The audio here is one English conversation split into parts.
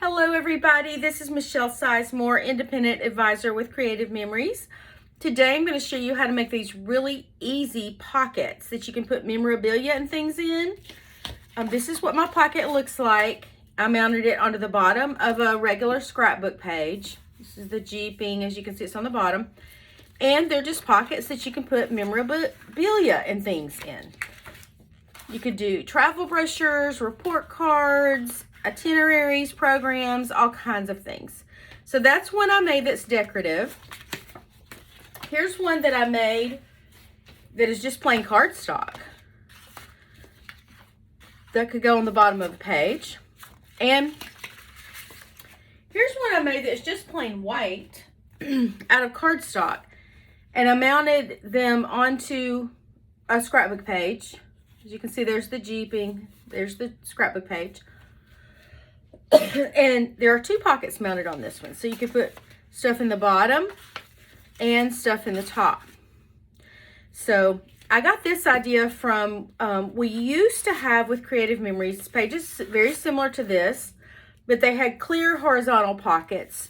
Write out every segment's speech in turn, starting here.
Hello everybody, this is Michelle Sizemore, Independent Advisor with Creative Memories. Today I'm going to show you how to make these really easy pockets that you can put memorabilia and things in. This is what my pocket looks like. I mounted it onto the bottom of a regular scrapbook page. This is the Jeeping, as you can see it's on the bottom. And they're just pockets that you can put memorabilia and things in. You could do travel brochures, report cards, itineraries, programs, all kinds of things. So that's one I made that's decorative. Here's one that I made that is just plain cardstock. That could go on the bottom of the page. And here's one I made that's just plain white out of cardstock. And I mounted them onto a scrapbook page. As you can see, there's the Jeeping, there's the scrapbook page. And there are two pockets mounted on this one. So you can put stuff in the bottom and stuff in the top. So I got this idea from, we used to have with Creative Memories pages very similar to this, but they had clear horizontal pockets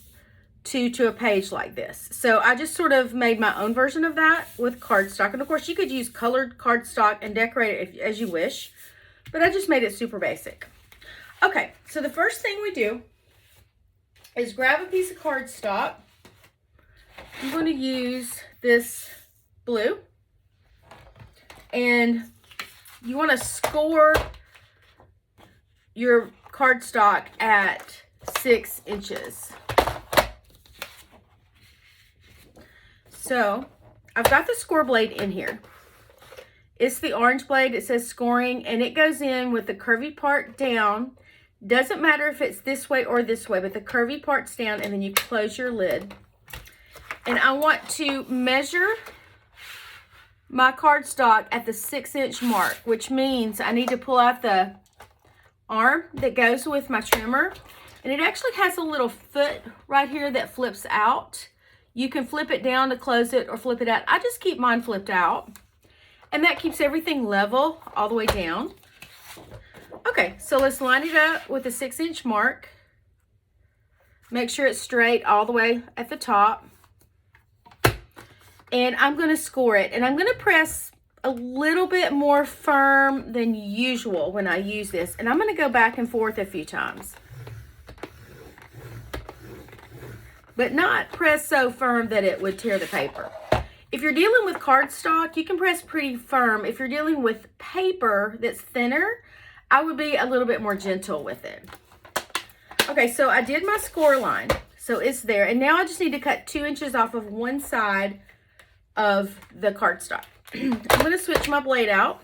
to a page like this. So I just sort of made my own version of that with cardstock. And of course you could use colored cardstock and decorate it as you wish, but I just made it super basic. Okay, so the first thing we do is grab a piece of cardstock. I'm going to use this blue. And you want to score your cardstock at 6 inches. So, I've got the score blade in here. It's the orange blade. It says scoring, and it goes in with the curvy part down. Doesn't matter if it's this way or this way, but the curvy part's down, and then you close your lid. And I want to measure my cardstock at the 6-inch mark, which means I need to pull out the arm that goes with my trimmer. And it actually has a little foot right here that flips out. You can flip it down to close it or flip it out. I just keep mine flipped out. And that keeps everything level all the way down. Okay, so let's line it up with the 6-inch mark. Make sure it's straight all the way at the top. And I'm going to score it. And I'm going to press a little bit more firm than usual when I use this. And I'm going to go back and forth a few times. But not press so firm that it would tear the paper. If you're dealing with cardstock, you can press pretty firm. If you're dealing with paper that's thinner, I would be a little bit more gentle with it. Okay, so I did my score line. So it's there. And now I just need to cut 2 inches off of one side of the cardstock. I'm going to switch my blade out.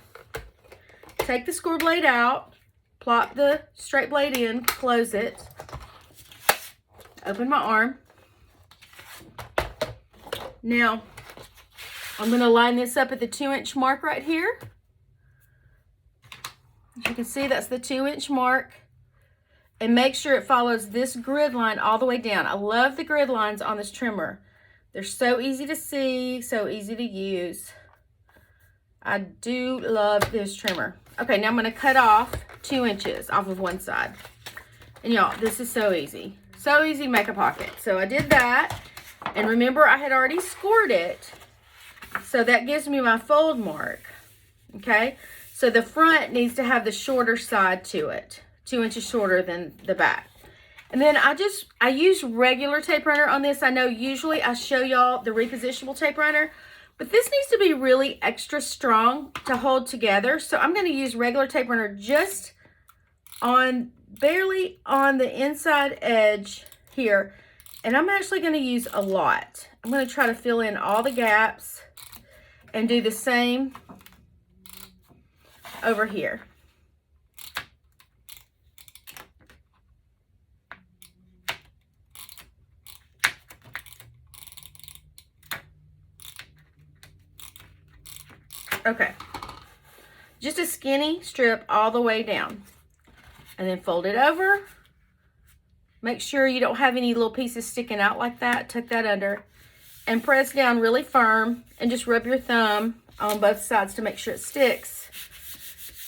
Take the score blade out. Plop the straight blade in. Close it. Open my arm. Now, I'm going to line this up at the 2-inch mark right here. As you can see, that's the 2-inch mark. And make sure it follows this grid line all the way down. I love the grid lines on this trimmer. They're so easy to see, so easy to use. I do love this trimmer. Okay, now I'm going to cut off 2 inches off of one side. And y'all, this is so easy. So easy to make a pocket. So I did that. And remember, I had already scored it. So that gives me my fold mark. Okay? So the front needs to have the shorter side to it. 2 inches shorter than the back. And then I use regular tape runner on this. I know usually I show y'all the repositionable tape runner. But this needs to be really extra strong to hold together. So I'm going to use regular tape runner just on, barely on the inside edge here. And I'm actually going to use a lot. I'm going to try to fill in all the gaps and do the same over here. Okay. Just a skinny strip all the way down. And then fold it over. Make sure you don't have any little pieces sticking out like that. Tuck that under. And press down really firm. And just rub your thumb on both sides to make sure it sticks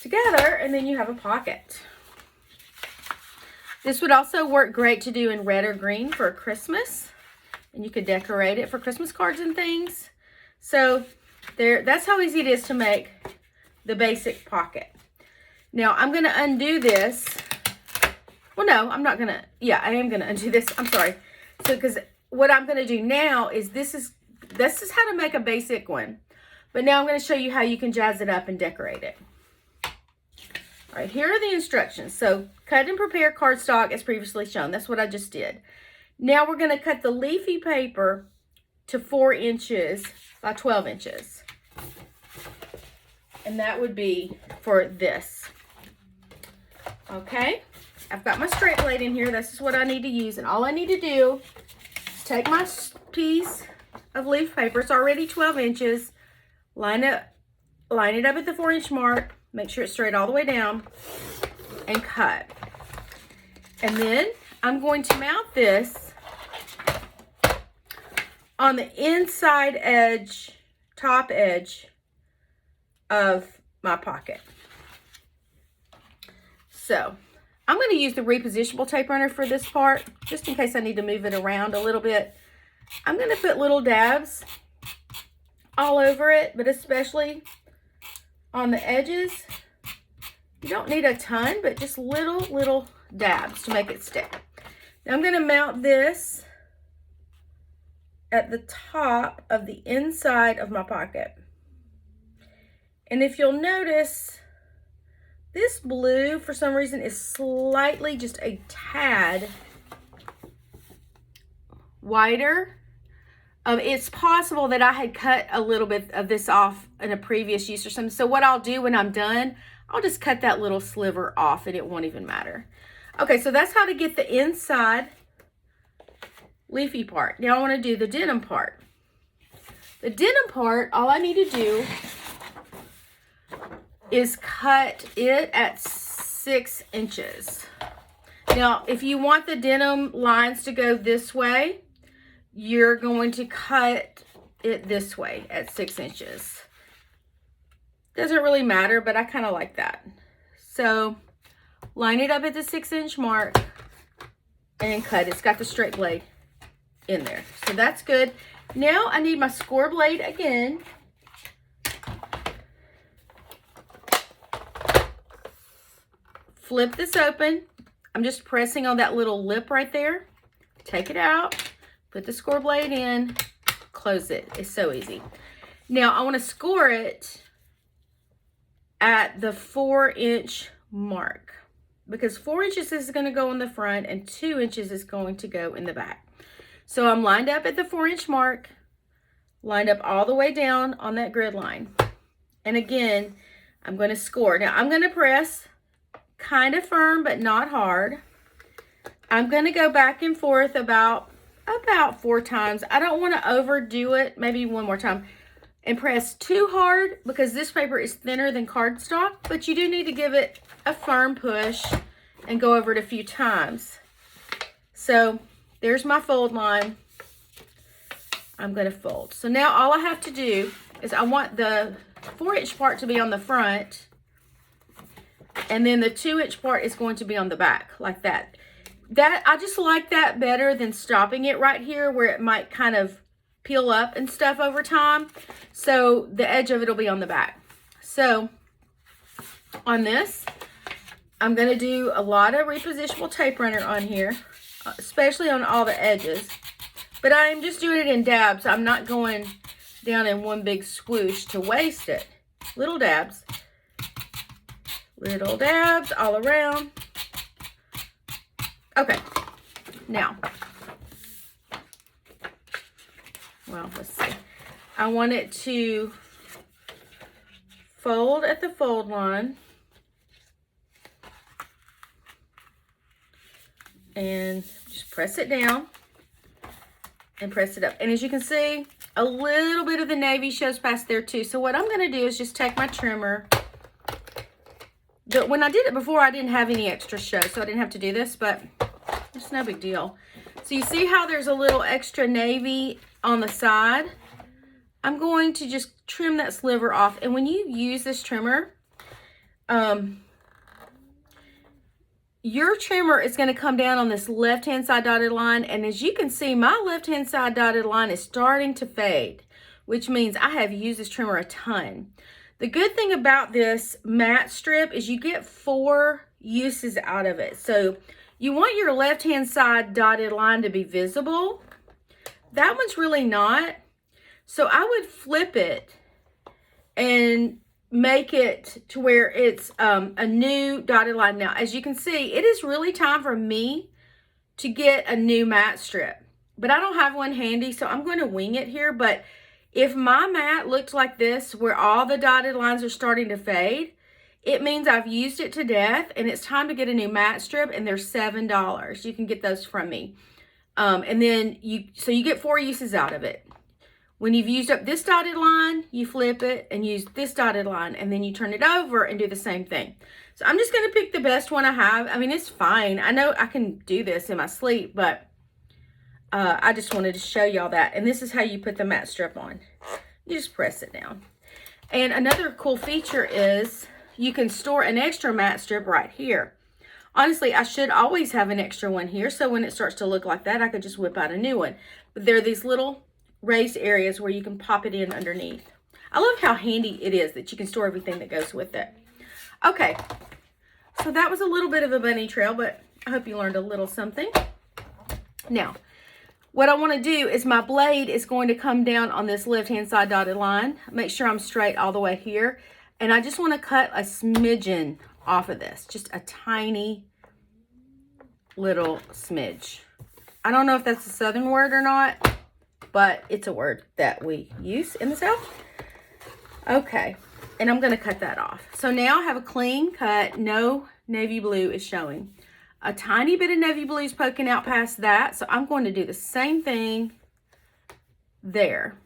together. And then you have a pocket. This would also work great to do in red or green for Christmas. And you could decorate it for Christmas cards and things. So that's how easy it is to make the basic pocket. Now I'm going to undo this. Well, no, I'm not going to. Yeah, I am going to undo this. I'm sorry. So because what I'm going to do now is this is how to make a basic one. But now I'm going to show you how you can jazz it up and decorate it. All right, here are the instructions. So cut and prepare cardstock as previously shown. That's what I just did. Now we're going to cut the leafy paper to 4 inches by 12 inches. And that would be for this. Okay, I've got my straight blade in here. This is what I need to use. And all I need to do is take my piece of leaf paper. It's already 12 inches. Line it up at the 4-inch mark. Make sure it's straight all the way down and cut. And then I'm going to mount this on the inside edge, top edge of my pocket. So I'm going to use the repositionable tape runner for this part, just in case I need to move it around a little bit. I'm going to put little dabs all over it, but especially on the edges. You don't need a ton, but just little dabs to make it stick. Now I'm going to mount this at the top of the inside of my pocket. And if you'll notice, this blue for some reason is slightly, just a tad wider. It's possible that I had cut a little bit of this off in a previous use or something. So what I'll do when I'm done, I'll just cut that little sliver off and it won't even matter. Okay, so that's how to get the inside leafy part. Now I want to do the denim part. The denim part, all I need to do is cut it at 6 inches. Now, if you want the denim lines to go this way, you're going to cut it this way at 6 inches. Doesn't really matter, but I kind of like that. So line it up at the 6-inch mark and cut. It's got the straight blade in there. So that's good. Now I need my score blade again. Flip this open. I'm just pressing on that little lip right there. Take it out. Put the score blade in, close it. It's so easy. Now I want to score it at the 4-inch mark because 4 inches is going to go in the front and 2 inches is going to go in the back. So I'm lined up at the 4-inch mark, lined up all the way down on that grid line. And again, I'm going to score. Now I'm going to press kind of firm, but not hard. I'm going to go back and forth about 4 times. I don't want to overdo it. Maybe one more time. And press too hard because this paper is thinner than cardstock, but you do need to give it a firm push and go over it a few times. So there's my fold line. I'm going to fold. So now all I have to do is I want the 4-inch part to be on the front, and then the 2-inch part is going to be on the back like that. I just like that better than stopping it right here where it might kind of peel up and stuff over time. So the edge of it will be on the back. So on this, I'm going to do a lot of repositionable tape runner on here, especially on all the edges. But I'm just doing it in dabs. I'm not going down in one big swoosh to waste it. Little dabs. Little dabs all around. Okay, now, well, let's see. I want it to fold at the fold line and just press it down and press it up. And as you can see, a little bit of the navy shows past there too. So what I'm going to do is just take my trimmer. When I did it before, I didn't have any extra show, so I didn't have to do this, but it's no big deal. So you see how there's a little extra navy on the side? I'm going to just trim that sliver off. And when you use this trimmer, your trimmer is going to come down on this left-hand side dotted line. And as you can see, my left-hand side dotted line is starting to fade, which means I have used this trimmer a ton. The good thing about this matte strip is you get 4 uses out of it. So you want your left-hand side dotted line to be visible. That one's really not. So I would flip it and make it to where it's a new dotted line. Now, as you can see, it is really time for me to get a new matte strip, but I don't have one handy, so I'm going to wing it here. But if my mat looked like this, where all the dotted lines are starting to fade, it means I've used it to death and it's time to get a new matte strip, and they're $7. You can get those from me. And then you get 4 uses out of it. When you've used up this dotted line, you flip it and use this dotted line, and then you turn it over and do the same thing. So I'm just going to pick the best one I have. I mean, it's fine. I know I can do this in my sleep, but I just wanted to show y'all that. And this is how you put the matte strip on. You just press it down. And another cool feature is you can store an extra matte strip right here. Honestly, I should always have an extra one here, so when it starts to look like that, I could just whip out a new one. But there are these little raised areas where you can pop it in underneath. I love how handy it is that you can store everything that goes with it. Okay, so that was a little bit of a bunny trail, but I hope you learned a little something. Now, what I want to do is my blade is going to come down on this left-hand side dotted line. Make sure I'm straight all the way here. And I just want to cut a smidgen off of this. Just a tiny little smidge. I don't know if that's a Southern word or not, but it's a word that we use in the South. Okay, and I'm going to cut that off. So now I have a clean cut. No navy blue is showing. A tiny bit of navy blue is poking out past that, so I'm going to do the same thing there.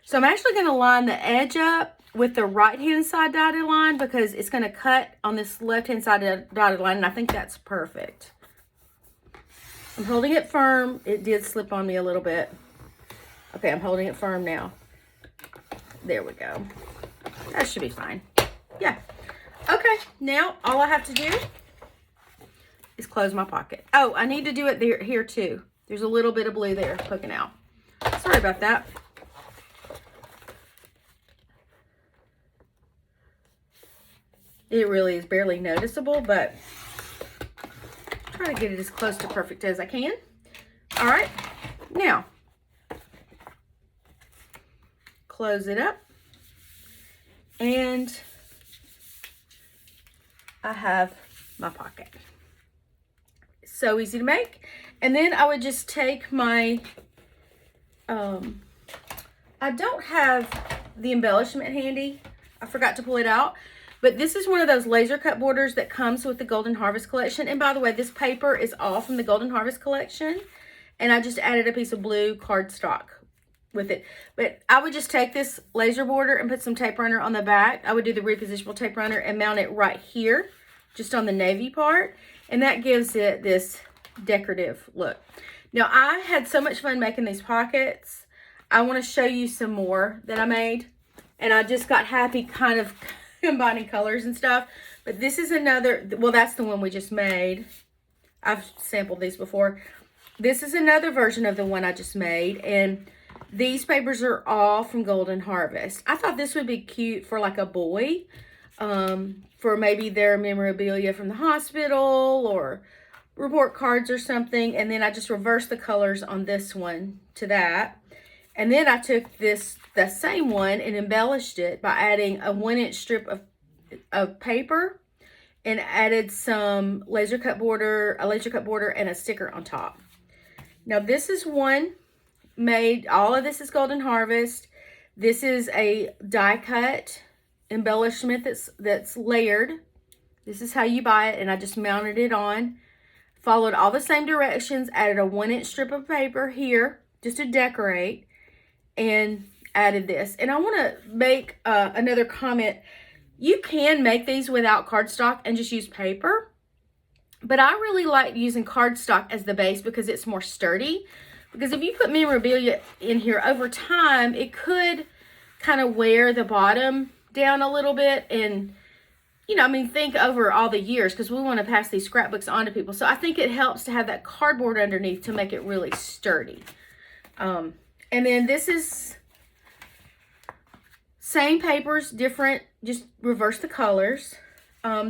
So I'm actually going to line the edge up with the right-hand side dotted line because it's going to cut on this left-hand side dotted line, and I think that's perfect. I'm holding it firm. It did slip on me a little bit. Okay, I'm holding it firm now. There we go. That should be fine. Yeah. Okay, now all I have to do is close my pocket. Oh, I need to do it there, here too. There's a little bit of blue there poking out. Sorry about that. It really is barely noticeable, but try to get it as close to perfect as I can. All right, now close it up, and I have my pocket. It's so easy to make. And then I would just take my, I don't have the embellishment handy. I forgot to pull it out. But this is one of those laser cut borders that comes with the Golden Harvest collection. And by the way, this paper is all from the Golden Harvest collection. And I just added a piece of blue cardstock with it. But I would just take this laser border and put some tape runner on the back. I would do the repositionable tape runner and mount it right here, just on the navy part. And that gives it this decorative look. Now, I had so much fun making these pockets. I want to show you some more that I made. And I just got happy kind of combining colors and stuff. But this is another, well, that's the one we just made. I've sampled these before. This is another version of the one I just made. And these papers are all from Golden Harvest. I thought this would be cute for like a boy. For maybe their memorabilia from the hospital or report cards or something. And then I just reversed the colors on this one to that. And then I took the same one and embellished it by adding a 1-inch strip of paper and added some a laser cut border and a sticker on top. Now this is one made, all of this is Golden Harvest. This is a die cut embellishment that's layered. This is how you buy it, and I just mounted it on. Followed all the same directions, added a 1-inch strip of paper here just to decorate, and added this. And I want to make another comment. You can make these without cardstock and just use paper, but I really like using cardstock as the base because it's more sturdy. Because if you put memorabilia in here over time, it could kind of wear the bottom down a little bit, and you know, I mean, think over all the years, because we want to pass these scrapbooks on to people. So I think it helps to have that cardboard underneath to make it really sturdy. And then this is same papers, different, just reverse the colors.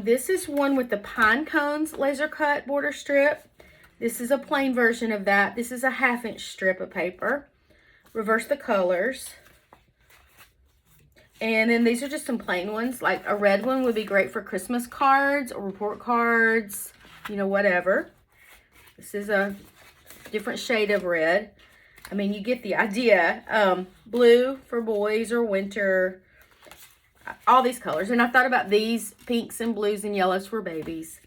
This is one with the pine cones laser cut border strip. This is a plain version of that. This is a 1/2 inch strip of paper. Reverse the colors. And then these are just some plain ones. Like a red one would be great for Christmas cards or report cards, you know, whatever. This is a different shade of red. I mean, you get the idea. Blue for boys or winter. All these colors. And I thought about these pinks and blues and yellows for babies.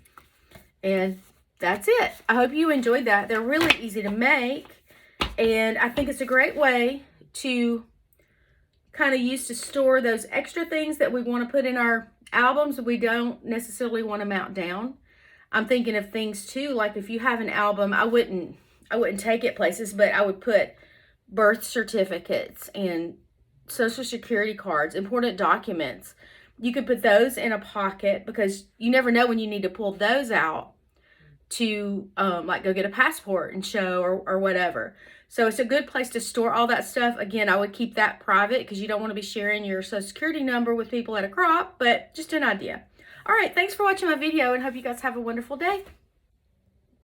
And that's it. I hope you enjoyed that. They're really easy to make. And I think it's a great way to kind of use to store those extra things that we want to put in our albums that we don't necessarily want to mount down. I'm thinking of things too, like if you have an album, I wouldn't take it places, but I would put birth certificates and Social Security cards, important documents. You could put those in a pocket because you never know when you need to pull those out to like go get a passport and show or whatever. So it's a good place to store all that stuff. Again, I would keep that private because you don't want to be sharing your Social Security number with people at a crop, but just an idea. All right, thanks for watching my video and hope you guys have a wonderful day.